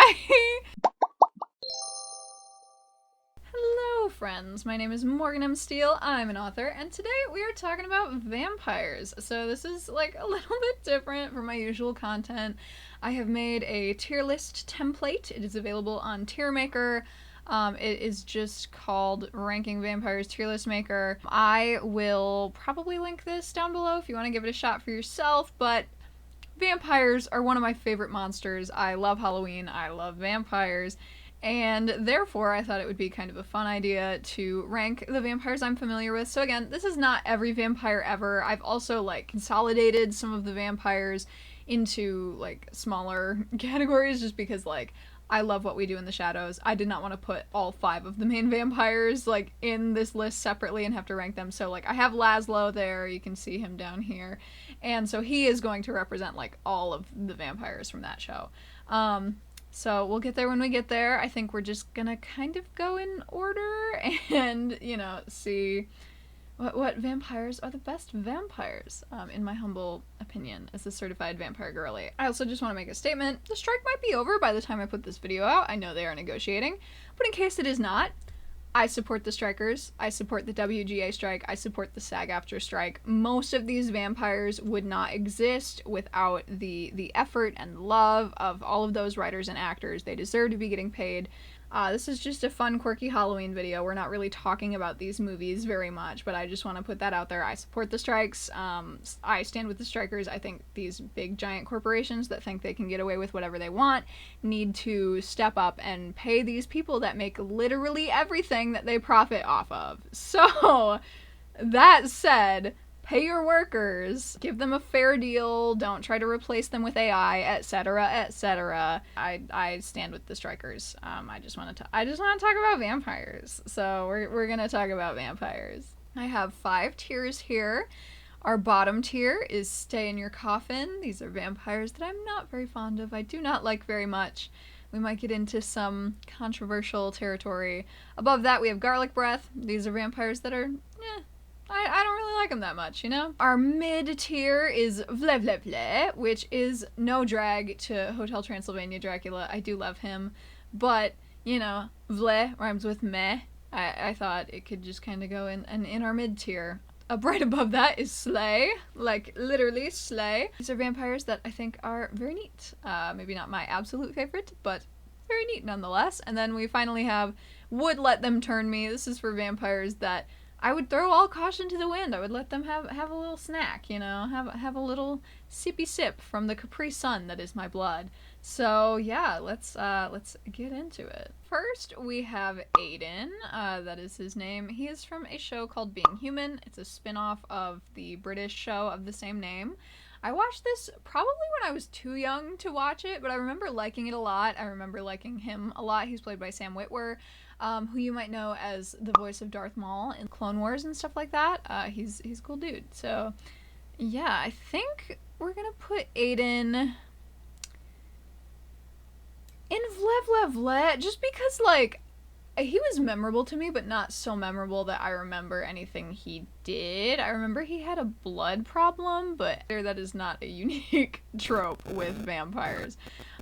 Bye! Hello friends, my name is Morgan M. Steele, I'm an author, and today we are talking about vampires. So this is like a little bit different from my usual content. I have made a tier list template. It is available on Tiermaker. It is just called Ranking Vampires Tier List Maker. I will probably link this down below if you want to give it a shot for yourself, but vampires are one of my favorite monsters. I love Halloween, I love vampires, and therefore I thought it would be kind of a fun idea to rank the vampires I'm familiar with. So again, this is not every vampire ever. I've also like consolidated some of the vampires into like smaller categories just because like I love What We Do in the Shadows. I did not want to put all 5 of the main vampires like in this list separately and have to rank them. So like I have Laszlo there, you can see him down here. And so he is going to represent like all of the vampires from that show. So we'll get there when we get there. I think we're just gonna kind of go in order and, you know, see what vampires are the best vampires, in my humble opinion, as a certified vampire girly. I also just want to make a statement. The strike might be over by the time I put this video out. I know they are negotiating, but in case it is not, I support the strikers. I support the WGA strike. I support the SAG-AFTRA strike. Most of these vampires would not exist without the effort and love of all of those writers and actors. They deserve to be getting paid. This is just a fun, quirky Halloween video. We're not really talking about these movies very much, but I just want to put that out there. I support the strikes. I stand with the strikers. I think these big, giant corporations that think they can get away with whatever they want need to step up and pay these people that make literally everything that they profit off of. So, that said, pay your workers, give them a fair deal, don't try to replace them with AI, etc., etc. I stand with the strikers. I just want to talk about vampires. So we're gonna talk about vampires. I have 5 tiers here. Our bottom tier is Stay in Your Coffin. These are vampires that I'm not very fond of. I do not like very much. We might get into some controversial territory. Above that, we have Garlic Breath. These are vampires that are, I don't really like them that much, you know? Our mid tier is Vle Vle Vle, which is no drag to Hotel Transylvania Dracula. I do love him, but, you know, Vle rhymes with meh. I thought it could just kind of go in our mid tier. Right above that is Slay, like literally Slay. These are vampires that I think are very neat. Maybe not my absolute favorite, but very neat nonetheless. And then we finally have Would Let Them Turn Me. This is for vampires that I would throw all caution to the wind. I would let them have a little snack, you know, have a little sippy sip from the Capri Sun that is my blood. So yeah, let's get into it. First, we have Aiden. That is his name. He is from a show called Being Human. It's a spin-off of the British show of the same name. I watched this probably when I was too young to watch it, but I remember liking it a lot. I remember liking him a lot. He's played by Sam Witwer, who you might know as the voice of Darth Maul in Clone Wars and stuff like that. He's a cool dude. So, yeah, I think we're gonna put Aiden in Vle Vle Vle, just because, like, he was memorable to me, but not so memorable that I remember anything he did. I remember he had a blood problem, but that is not a unique trope with vampires.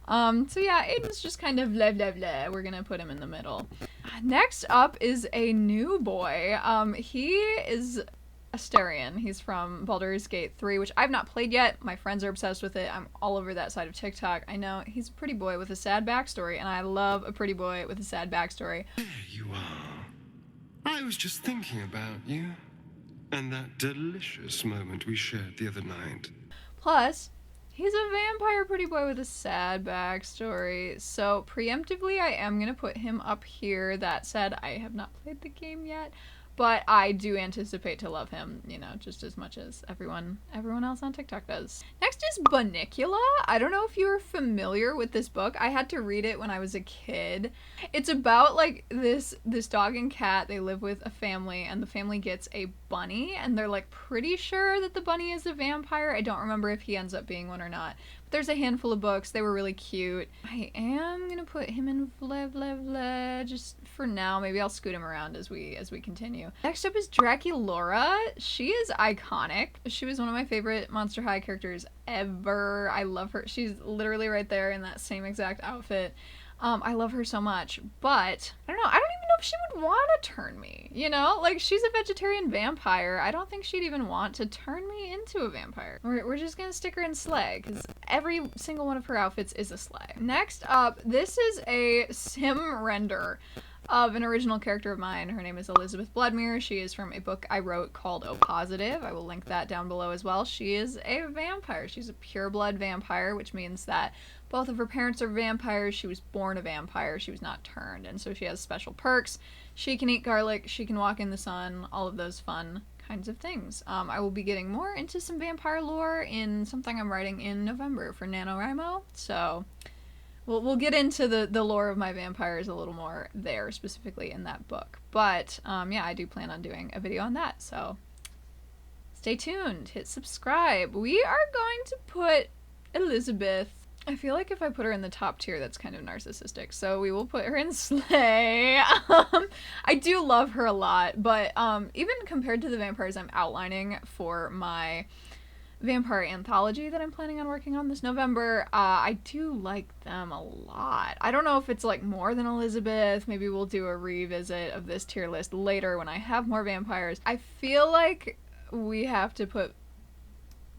So yeah, Aiden's just kind of blah blah blah. We're gonna put him in the middle. Next up is a new boy. He is Astarion. He's from Baldur's Gate 3, which I've not played yet. My friends are obsessed with it. I'm all over that side of TikTok. I know he's a pretty boy with a sad backstory, and I love a pretty boy with a sad backstory. There you are. I was just thinking about you, and that delicious moment we shared the other night. Plus, he's a vampire pretty boy with a sad backstory, so preemptively I am gonna put him up here. That said, I have not played the game yet, but I do anticipate to love him, you know, just as much as everyone else on TikTok does. Next is Bunnicula. I don't know if you're familiar with this book. I had to read it when I was a kid. It's about, like, this dog and cat. They live with a family, and the family gets a bunny, and they're, like, pretty sure that the bunny is a vampire. I don't remember if he ends up being one or not. There's a handful of books. They were really cute. I am gonna put him in Vle, just for now. Maybe I'll scoot him around as we continue. Next up is Draculaura. She is iconic. She was one of my favorite Monster High characters ever. I love her. She's literally right there in that same exact outfit. I love her so much, but I don't know. I don't even know if she would want to turn me, you know? Like, she's a vegetarian vampire. I don't think she'd even want to turn me into a vampire. We're just gonna stick her in sleigh, because every single one of her outfits is a sleigh. Next up, this is a sim render of an original character of mine. Her name is Elizabeth Bloodmere. She is from a book I wrote called O Positive. I will link that down below as well. She is a vampire. She's a pureblood vampire, which means that both of her parents are vampires. She was born a vampire. She was not turned, and so she has special perks. She can eat garlic. She can walk in the sun. All of those fun kinds of things. I will be getting more into some vampire lore in something I'm writing in November for NaNoWriMo, so we'll get into the lore of my vampires a little more there, specifically in that book. But yeah, I do plan on doing a video on that, so stay tuned. Hit subscribe. We are going to put Elizabeth, I feel like if I put her in the top tier, that's kind of narcissistic, so we will put her in Slay. I do love her a lot, but even compared to the vampires I'm outlining for my vampire anthology that I'm planning on working on this November, I do like them a lot. I don't know if it's like more than Elizabeth. Maybe we'll do a revisit of this tier list later when I have more vampires. I feel like we have to put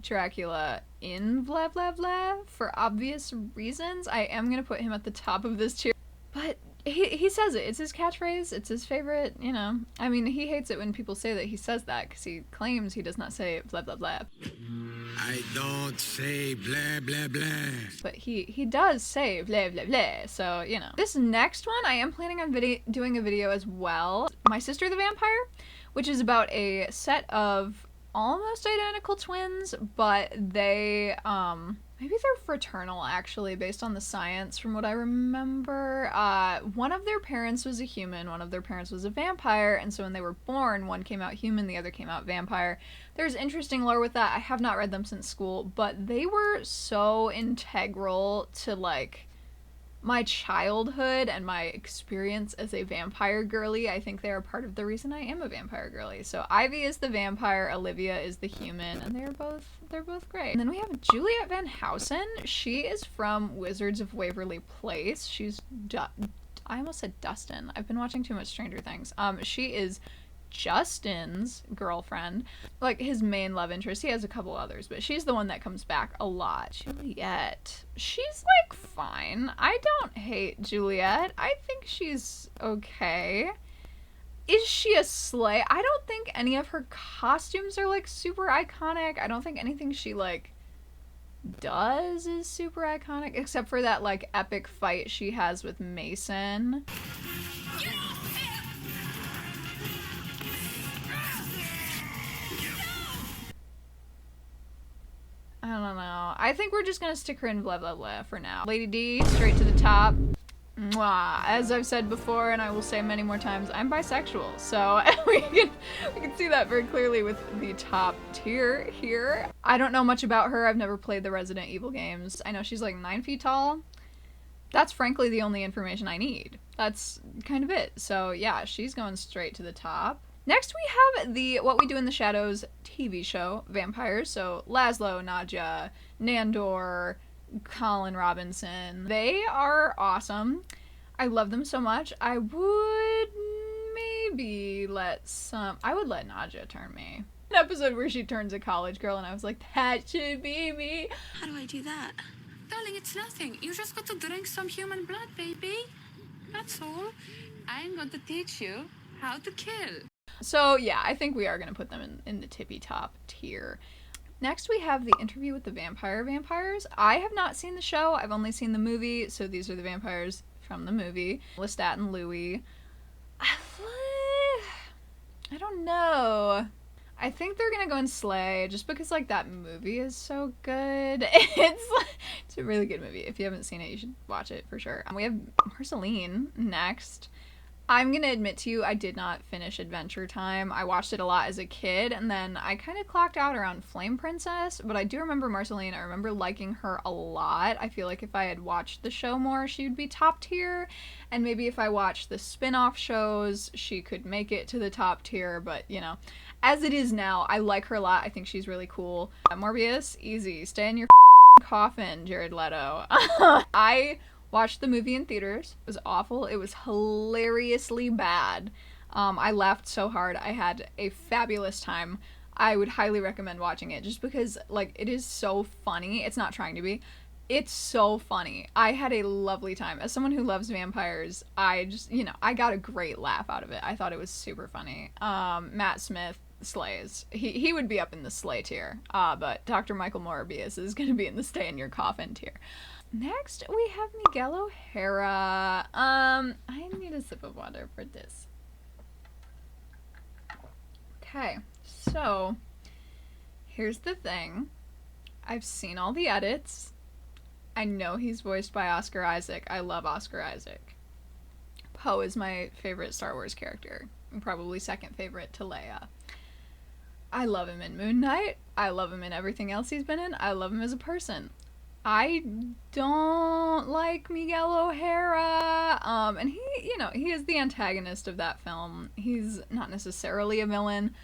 Dracula in Vle for obvious reasons. I am gonna put him at the top of this tier, but he says it. It's his catchphrase. It's his favorite, you know. I mean, he hates it when people say that he says that, because he claims he does not say Vle. I don't say blah blah blah. But he does say Vle, so, you know. This next one, I am planning on doing a video as well. My Sister the Vampire, which is about a set of almost identical twins, but they, maybe they're fraternal, actually, based on the science, from what I remember. One of their parents was a human, one of their parents was a vampire, and so when they were born, one came out human, the other came out vampire. There's interesting lore with that. I have not read them since school, but they were so integral to, like, my childhood and my experience as a vampire girly. I think they are part of the reason I am a vampire girly. So Ivy is the vampire, Olivia is the human, and they're both great. And then we have Juliet Van Housen. She is from Wizards of Waverly Place. She's I almost said Dustin. I've been watching too much Stranger Things. She is Justin's girlfriend, like his main love interest. He has a couple others, but she's the one that comes back a lot. Juliet, she's like fine. I don't hate Juliet. I think she's okay. Is she a slay? I don't think any of her costumes are like super iconic. I don't think anything she like does is super iconic, except for that like epic fight she has with Mason. I don't know. I think we're just gonna stick her in Vle for now. Lady D, straight to the top. Mwah. As I've said before, and I will say many more times, I'm bisexual, so we can see that very clearly with the top tier here. I don't know much about her. I've never played the Resident Evil games. I know she's like 9 feet tall. That's frankly the only information I need. That's kind of it. So yeah, she's going straight to the top. Next we have the What We Do in the Shadows TV show, Vampires. So Laszlo, Nadja, Nandor, Colin Robinson. They are awesome. I love them so much. I would maybe I would let Nadja turn me. An episode where she turns a college girl and I was like, that should be me. How do I do that? Darling, it's nothing. You just got to drink some human blood, baby. That's all. I'm going to teach you how to kill. So yeah, I think we are going to put them in the tippy top tier. Next we have The Interview with the Vampires. I have not seen the show. I've only seen the movie, so these are the vampires from the movie. Lestat and Louis. I don't know. I think they're gonna go and slay just because like that movie is so good. It's a really good movie. If you haven't seen it, you should watch it for sure. We have Marceline next. I'm gonna admit to you, I did not finish Adventure Time. I watched it a lot as a kid, and then I kind of clocked out around Flame Princess, but I do remember Marceline. I remember liking her a lot. I feel like if I had watched the show more, she would be top tier, and maybe if I watched the spin-off shows, she could make it to the top tier, but, you know, as it is now, I like her a lot. I think she's really cool. Morbius, easy. Stay in your coffin, Jared Leto. I watched the movie in theaters. It was awful. It was hilariously bad. I laughed so hard. I had a fabulous time. I would highly recommend watching it just because, like, it is so funny. It's not trying to be. It's so funny. I had a lovely time. As someone who loves vampires, I just, you know, I got a great laugh out of it. I thought it was super funny. Matt Smith slays. He would be up in the slay tier. But Dr. Michael Morbius is going to be in the stay in your coffin tier. Next, we have Miguel O'Hara. I need a sip of water for this. Okay, so here's the thing. I've seen all the edits. I know he's voiced by Oscar Isaac. I love Oscar Isaac. Poe is my favorite Star Wars character, and probably second favorite to Leia. I love him in Moon Knight. I love him in everything else he's been in. I love him as a person. I don't like Miguel O'Hara, and he is the antagonist of that film. He's not necessarily a villain,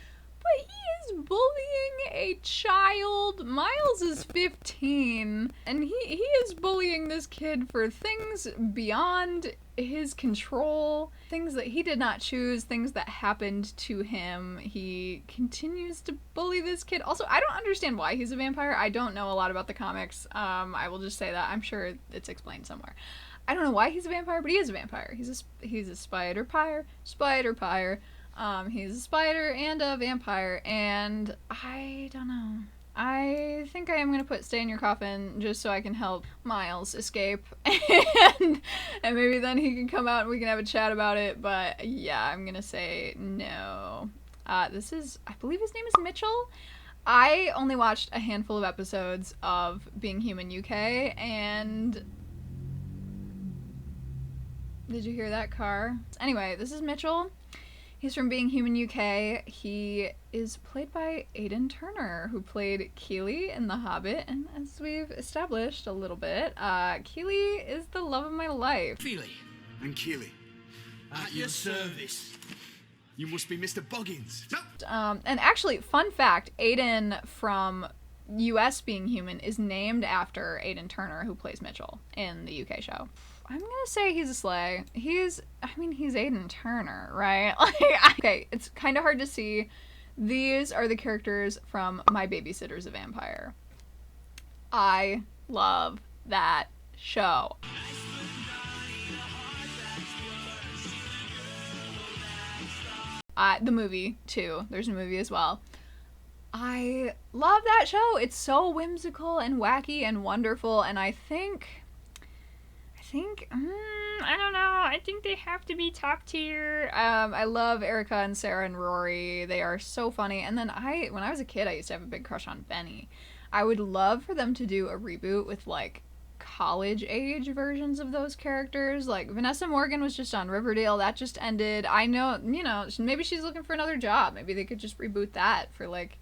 but he is bullying a child. Miles is 15, and he is bullying this kid for things beyond his control, things that he did not choose, things that happened to him. He continues to bully this kid. Also, I don't understand why he's a vampire. I don't know a lot about the comics. I will just say that. I'm sure it's explained somewhere. I don't know why he's a vampire, but he is a vampire. He's a spider-pyre. He's a spider and a vampire, and I don't know. I think I am going to put Stay in Your Coffin just so I can help Miles escape, and maybe then he can come out and we can have a chat about it, but yeah, I'm going to say no. I believe his name is Mitchell. I only watched a handful of episodes of Being Human UK, and did you hear that car? Anyway, this is Mitchell. He's from Being Human UK. He is played by Aidan Turner, who played Keely in The Hobbit, and as we've established a little bit, Keely is the love of my life. Feely and Keely, at your service. You must be Mr. Boggins. No. And actually, fun fact, Aidan from US Being Human is named after Aidan Turner, who plays Mitchell in the UK show. I'm gonna say he's a slay. He's Aidan Turner, right? Okay, it's kind of hard to see. These are the characters from My Babysitter's a Vampire. I love that show. The movie, too. There's a movie as well. I love that show. It's so whimsical and wacky and wonderful, and I think I don't know. I think they have to be top tier. I love Erica and Sarah and Rory. They are so funny. And then when I was a kid, I used to have a big crush on Benny. I would love for them to do a reboot with, like, college age versions of those characters. Like, Vanessa Morgan was just on Riverdale. That just ended. I know, maybe she's looking for another job. Maybe they could just reboot that for, like,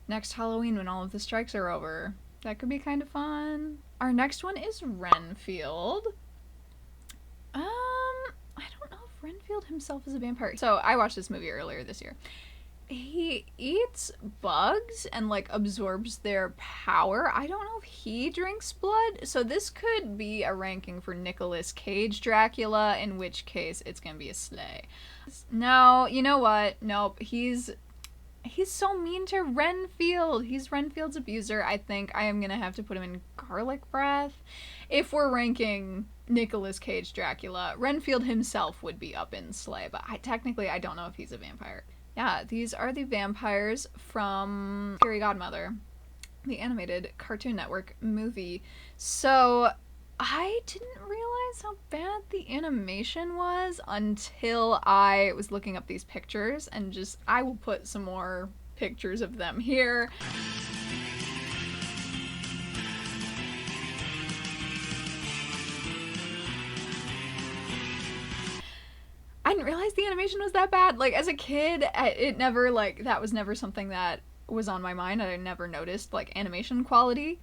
next Halloween when all of the strikes are over. That could be kind of fun. Our next one is Renfield. I don't know if Renfield himself is a vampire. So I watched this movie earlier this year. He eats bugs and, like, absorbs their power. I don't know if he drinks blood. So this could be a ranking for Nicolas Cage Dracula, in which case it's gonna be a slay. No, you know what? Nope. He's so mean to Renfield. He's Renfield's abuser. I think I am gonna have to put him in Garlic Breath. If we're ranking Nicolas Cage Dracula, Renfield himself would be up in slay, but I don't know if he's a vampire. Yeah, these are the vampires from Fairy Godmother, the animated Cartoon Network movie. So I didn't realize how bad the animation was until I was looking up these pictures, and I will put some more pictures of them here. I didn't realize the animation was that bad. Like, as a kid, it never, like, that was never something that was on my mind. I never noticed, like, animation quality.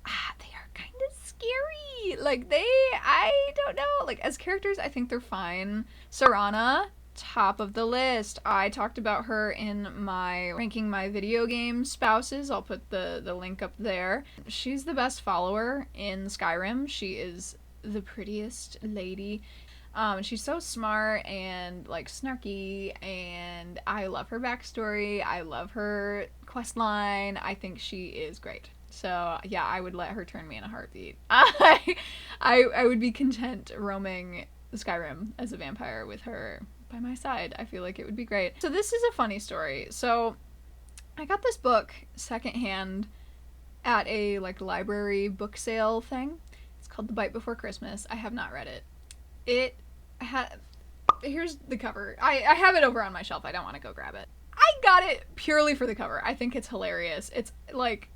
They are kind of scary. Like, I don't know. Like, as characters, I think they're fine. Serana, top of the list. I talked about her in my ranking my video game spouses. I'll put the link up there. She's the best follower in Skyrim. She is the prettiest lady. She's so smart and like snarky, and I love her backstory. I love her quest line. I think she is great. So yeah, I would let her turn me in a heartbeat. I would be content roaming Skyrim as a vampire with her by my side. I feel like it would be great. So this is a funny story. So I got this book secondhand at a like library book sale thing. It's called The Bite Before Christmas. I have not read it. Here's the cover. I have it over on my shelf. I don't want to go grab it. I got it purely for the cover. I think it's hilarious. It's like,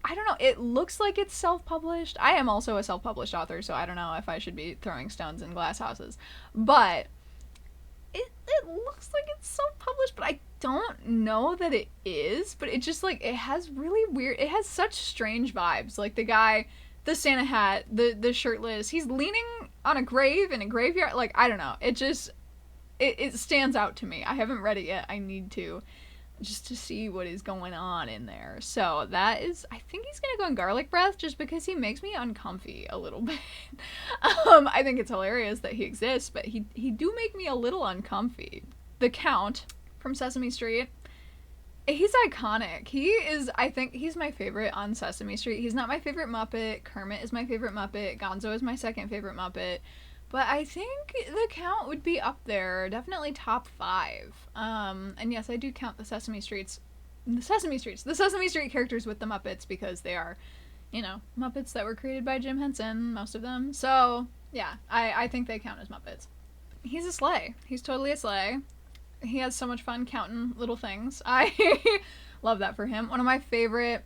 I don't know, it looks like it's self-published. I am also a self-published author, so I don't know if I should be throwing stones in glass houses. But it looks like it's self-published, but I don't know that it is. But it just, like, it has really weird, it has such strange vibes. Like, the guy, the Santa hat, the shirtless, he's leaning on a grave in a graveyard. Like, I don't know. It just, it stands out to me. I haven't read it yet. I need to, just to see what is going on in there. So that is, I think he's gonna go in Garlic Breath just because he makes me uncomfy a little bit. I think it's hilarious that he exists, but he do make me a little uncomfy. The Count from Sesame Street. He's iconic. He is, I think, he's my favorite on Sesame Street. He's not my favorite Muppet. Kermit is my favorite Muppet. Gonzo is my second favorite Muppet. But I think the Count would be up there. Definitely top 5. And yes, I do count the Sesame Street characters with the Muppets because they are, you know, Muppets that were created by Jim Henson, most of them. So, yeah, I think they count as Muppets. He's a sleigh. He's totally a sleigh. He has so much fun counting little things. I love that for him. One of my favorite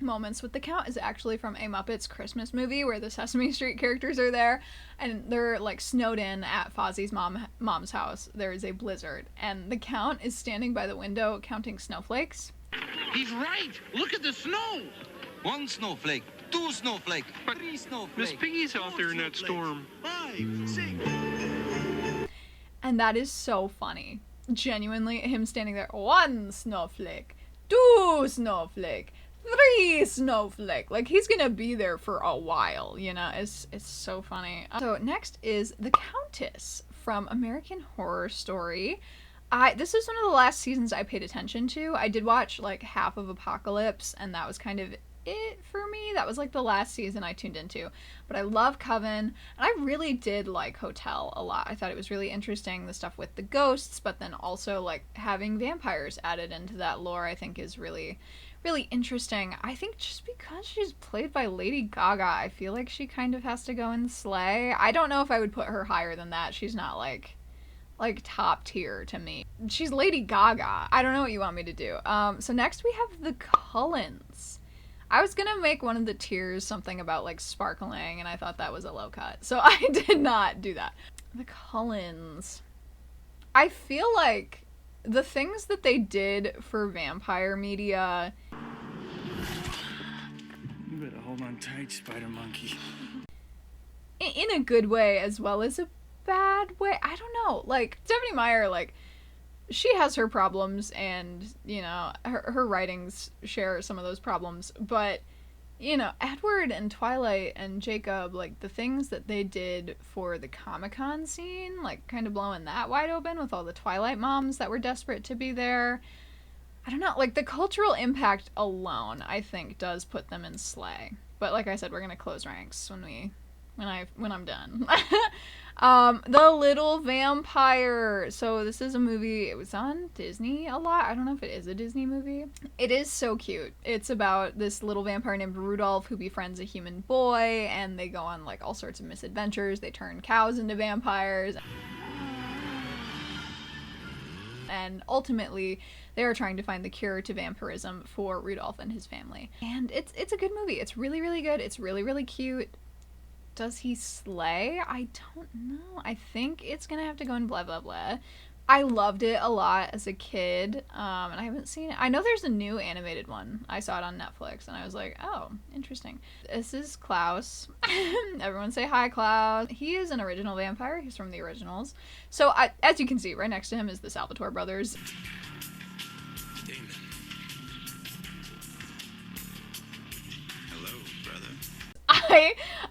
moments with the Count is actually from a Muppets Christmas movie where the Sesame Street characters are there and they're like snowed in at Fozzie's mom's house. There is a blizzard and the Count is standing by the window counting snowflakes. He's right. Look at the snow. 1 snowflake, 2 snowflake, 3 snowflake. Miss Piggy's out there in that storm. 5, 6. And that is so funny. Genuinely, him standing there, 1 snowflake, 2 snowflake, 3 snowflake. Like, he's gonna be there for a while, you know? It's so funny. So next is the Countess from American Horror Story. This is one of the last seasons I paid attention to. I did watch like half of Apocalypse, and that was kind of it for me. That was like the last season I tuned into. But I love Coven, and I really did like Hotel a lot. I thought it was really interesting, the stuff with the ghosts, but then also like having vampires added into that lore I think is really, really interesting. I think just because she's played by Lady Gaga, I feel like she kind of has to go in sleigh. I don't know if I would put her higher than that. She's not like top tier to me. She's Lady Gaga. I don't know what you want me to do. So next we have the Cullens. I was gonna make one of the tiers something about like sparkling, and I thought that was a low cut, so I did not do that. The Cullens. I feel like the things that they did for vampire media. You better hold on tight, Spider Monkey. In a good way as well as a bad way. I don't know. Like, Stephenie Meyer, like, she has her problems, and, you know, her writings share some of those problems, but, you know, Edward and Twilight and Jacob, like, the things that they did for the Comic-Con scene, like, kind of blowing that wide open with all the Twilight moms that were desperate to be there. I don't know, like, the cultural impact alone, I think, does put them in sleigh. But like I said, we're gonna close ranks when I'm done. The Little Vampire. So this is a movie, it was on Disney a lot. I don't know if it is a Disney movie. It is so cute. It's about this little vampire named Rudolph who befriends a human boy, and they go on like all sorts of misadventures. They turn cows into vampires. And ultimately, they are trying to find the cure to vampirism for Rudolph and his family. And it's a good movie. It's really, really good. It's really, really cute. Does he slay? I don't know. I think it's gonna have to go in blah blah blah. I loved it a lot as a kid, and I haven't seen it. I know there's a new animated one. I saw it on Netflix, and I was like, oh, interesting. This is Klaus. Everyone say hi, Klaus. He is an original vampire. He's from the originals. So, as you can see, right next to him is the Salvatore brothers. Damon. Hello, brother.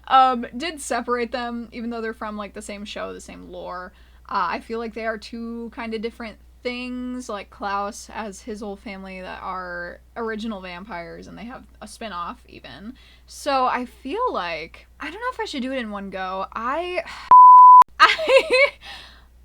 I did separate them, even though they're from like the same show, the same lore. I feel like they are two kind of different things. Like Klaus has his whole family that are original vampires, and they have a spin-off even. So I feel like I don't know if I should do it in one go. I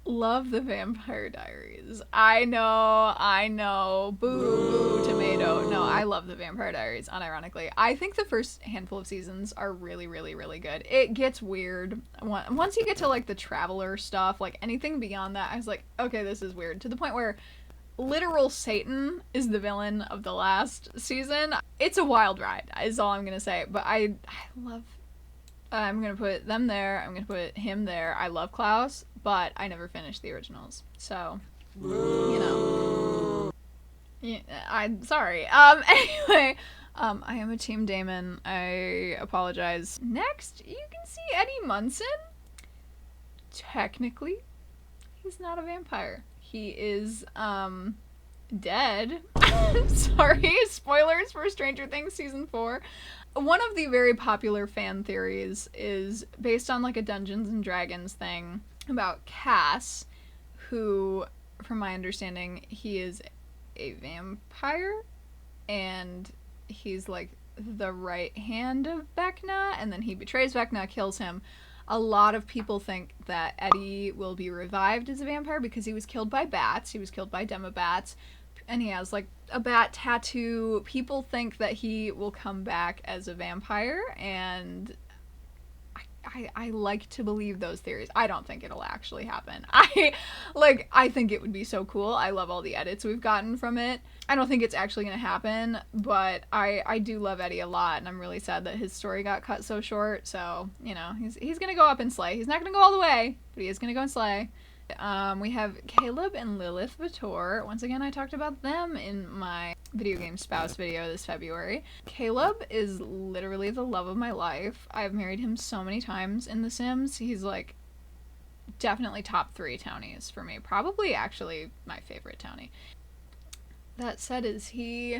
love the Vampire Diaries. I know. Boo, tomato. No, I love the Vampire Diaries, unironically. I think the first handful of seasons are really, really, really good. It gets weird. Once you get to, like, the Traveler stuff, like, anything beyond that, I was like, okay, this is weird. To the point where literal Satan is the villain of the last season. It's a wild ride, is all I'm gonna say. But I love... I'm gonna put them there. I'm gonna put him there. I love Klaus, but I never finished the originals, so you know. Yeah, I'm sorry. Anyway, I am a Team Damon. I apologize. Next, you can see Eddie Munson. Technically, he's not a vampire. He is dead. Sorry, spoilers for Stranger Things season 4. One of the very popular fan theories is based on like a Dungeons and Dragons thing about Cass, who, from my understanding, he is a vampire, and he's like the right hand of Vecna, and then he betrays Vecna, kills him. A lot of people think that Eddie will be revived as a vampire because he was killed by bats. He was killed by demobats. And he has, like, a bat tattoo. People think that he will come back as a vampire, and I like to believe those theories. I don't think it'll actually happen. I think it would be so cool. I love all the edits we've gotten from it. I don't think it's actually going to happen, but I do love Eddie a lot, and I'm really sad that his story got cut so short. So, you know, he's going to go up and slay. He's not going to go all the way, but he is going to go and slay. We have Caleb and Lilith Vitor. Once again, I talked about them in my video game spouse video this February. Caleb is literally the love of my life. I've married him so many times in The Sims. He's like definitely top 3 townies for me. Probably actually my favorite townie. That said, is he...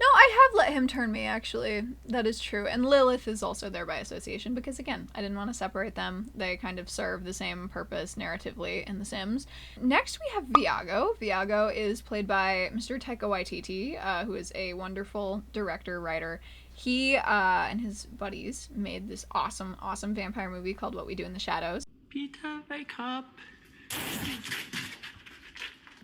No, I have let him turn me, actually. That is true. And Lilith is also there by association because, again, I didn't want to separate them. They kind of serve the same purpose narratively in The Sims. Next, we have Viago. Viago is played by Mr. Taika Waititi, who is a wonderful director, writer. He and his buddies made this awesome, awesome vampire movie called What We Do in the Shadows. Peter, wake up.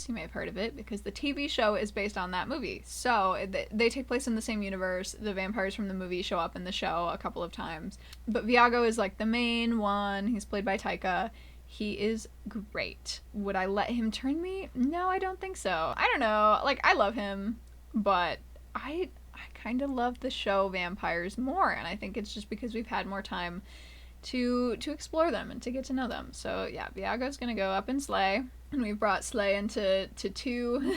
You may have heard of it because the TV show is based on that movie. So they take place in the same universe. The vampires from the movie show up in the show a couple of times. But Viago is like the main one. He's played by Taika. He is great. Would I let him turn me? No, I don't think so. I don't know. Like, I love him, but I kind of love the show Vampires more. And I think it's just because we've had more time to explore them and to get to know them. So yeah, Viago's gonna go up and slay. And we've brought Slay into two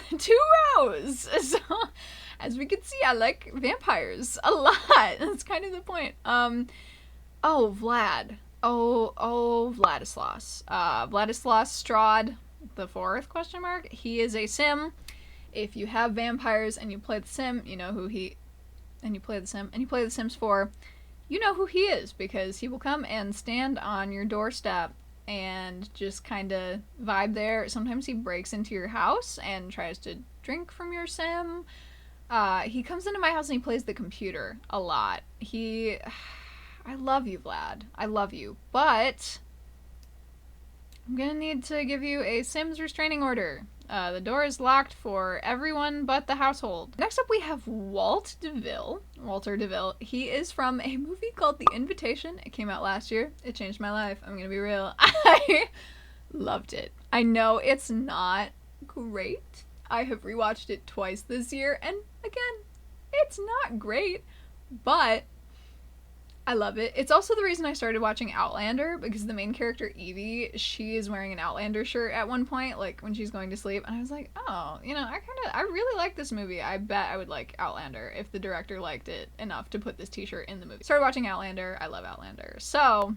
rows. So, as we can see, I like vampires a lot. That's kind of the point. Vlad. Vladislaus. Vladislaus Strahd the Fourth, ? He is a sim. If you have vampires and you play the sim, you know who he... And you play the sim, and you play the Sims 4, you know who he is, because he will come and stand on your doorstep and just kind of vibe there. Sometimes he breaks into your house and tries to drink from your sim. He comes into my house and he plays the computer a lot. I love you, Vlad. I love you. But I'm gonna need to give you a Sims restraining order. The door is locked for everyone but the household. Next up we have Walter DeVille. He is from a movie called The Invitation. It came out last year. It changed my life. I'm gonna be real. I loved it. I know it's not great. I have rewatched it twice this year, and again, it's not great, but I love it. It's also the reason I started watching Outlander, because the main character, Evie, she is wearing an Outlander shirt at one point, like when she's going to sleep, and I was like, oh, you know, I really like this movie. I bet I would like Outlander if the director liked it enough to put this t-shirt in the movie. Started watching Outlander. I love Outlander. So,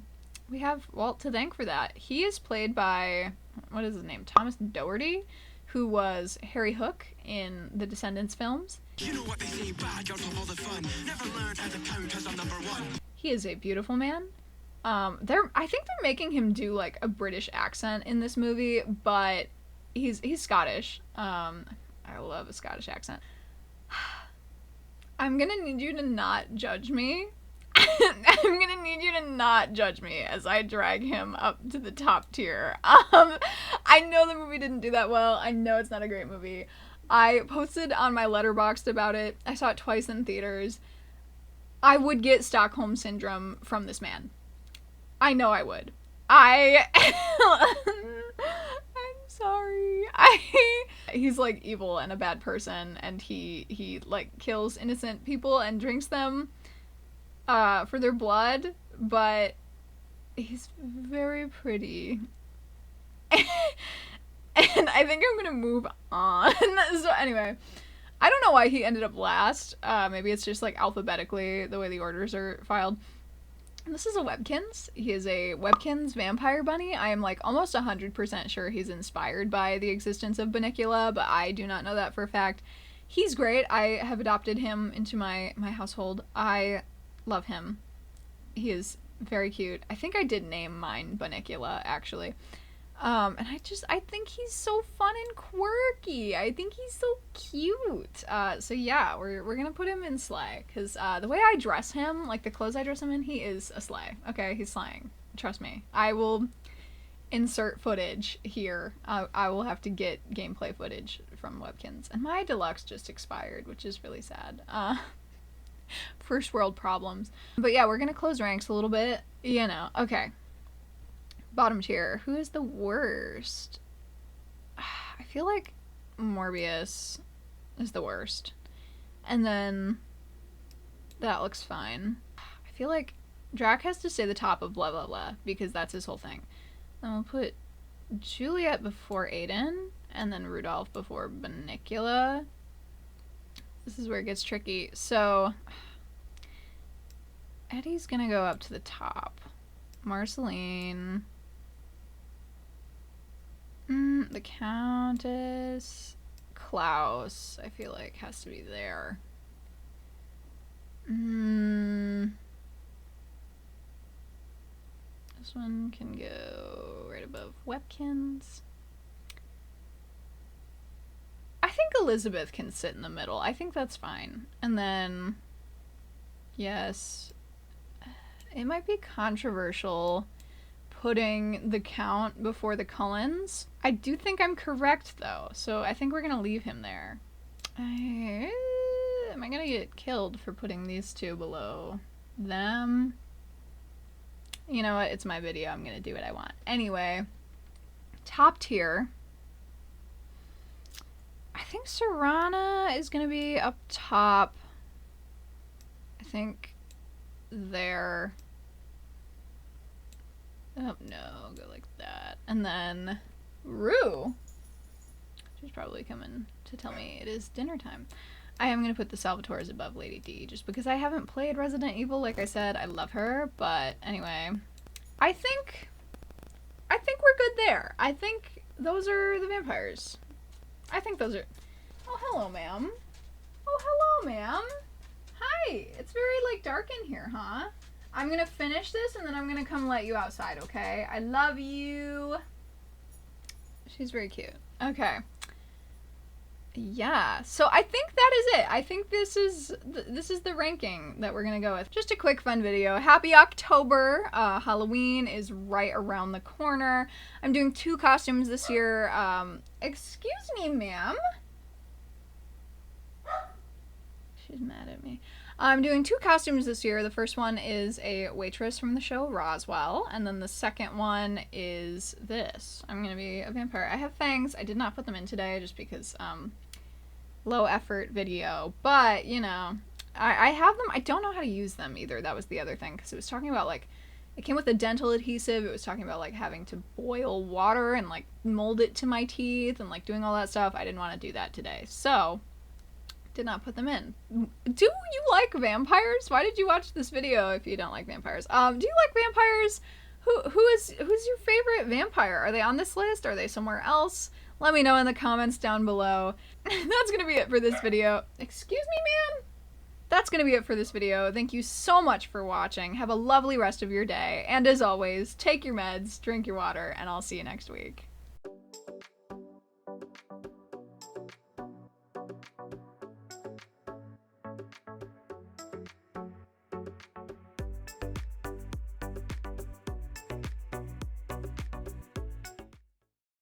we have Walt to thank for that. He is played by, what is his name? Thomas Doherty, who was Harry Hook in the Descendants films. You know what they say, bad girls have all the fun. Never learned how to count as I'm number one. He is a beautiful man. I think they're making him do like a British accent in this movie, but he's Scottish. I love a Scottish accent. I'm gonna need you to not judge me. I'm gonna need you to not judge me as I drag him up to the top tier. I know the movie didn't do that well. I know it's not a great movie. I posted on my Letterboxd about it. I saw it twice in theaters. I would get Stockholm Syndrome from this man. I know I would. I'm sorry. He's like evil and a bad person, and he like kills innocent people and drinks them for their blood, but he's very pretty. And I think I'm gonna move on. So anyway, I don't know why he ended up last. Maybe it's just like alphabetically the way the orders are filed. This is a Webkinz. He is a Webkinz vampire bunny. I am like almost 100% sure he's inspired by the existence of Bunnicula, but I do not know that for a fact. He's great. I have adopted him into my household. I love him. He is very cute. I think I did name mine Bunnicula, actually. And I think he's so fun and quirky. I think he's so cute. So yeah, we're gonna put him in sleigh, because the way I dress him, like the clothes I dress him in, he is a sleigh. Okay, he's slaying. Trust me. I will insert footage here. I will have to get gameplay footage from Webkinz. And my deluxe just expired, which is really sad. First world problems. But yeah, we're gonna close ranks a little bit. You know, okay. Bottom tier. Who is the worst? I feel like Morbius is the worst. And then that looks fine. I feel like Drac has to stay the top of blah blah blah, because that's his whole thing. Then we'll put Juliet before Aiden, and then Rudolph before Bunnicula. This is where it gets tricky. So Eddie's gonna go up to the top. Marceline. The Countess. Klaus, I feel like, has to be there. This one can go right above Webkinz. I think Elizabeth can sit in the middle. I think that's fine. And then, yes, it might be controversial putting the Count before the Cullens. I do think I'm correct, though, so I think we're gonna leave him there. Am I gonna get killed for putting these two below them? You know what? It's my video. I'm gonna do what I want. Anyway, top tier. I think Serana is gonna be up top. I think there. Oh no, go like that. And then Rue. She's probably coming to tell me it is dinner time. I am going to put the Salvatores above Lady D, just because I haven't played Resident Evil. Like I said, I love her, but anyway. I think we're good there. I think those are the vampires. I think those are... Oh, hello, ma'am. Oh, hello, ma'am. Hi. It's very, like, dark in here, huh? I'm gonna finish this, and then I'm gonna come let you outside, okay? I love you. She's very cute. Okay. Yeah, so I think that is it. I think this is the ranking that we're gonna go with. Just a quick fun video. Happy October. Halloween is right around the corner. I'm doing 2 costumes this year. Excuse me, ma'am. She's mad at me. I'm doing 2 costumes this year. The first one is a waitress from the show Roswell, and then the second one is this. I'm gonna be a vampire. I have fangs. I did not put them in today just because low effort video, but you know, I have them. I don't know how to use them either. That was the other thing, because it was talking about, like, it came with a dental adhesive. It was talking about, like, having to boil water and, like, mold it to my teeth and, like, doing all that stuff. I didn't want to do that today. So, did not put them in. Do you like vampires? Why did you watch this video if you don't like vampires? Do you like vampires? Who's your favorite vampire? Are they on this list? Are they somewhere else? Let me know in the comments down below. That's gonna be it for this video. Excuse me, man? That's gonna be it for this video. Thank you so much for watching. Have a lovely rest of your day. And as always, take your meds, drink your water, and I'll see you next week.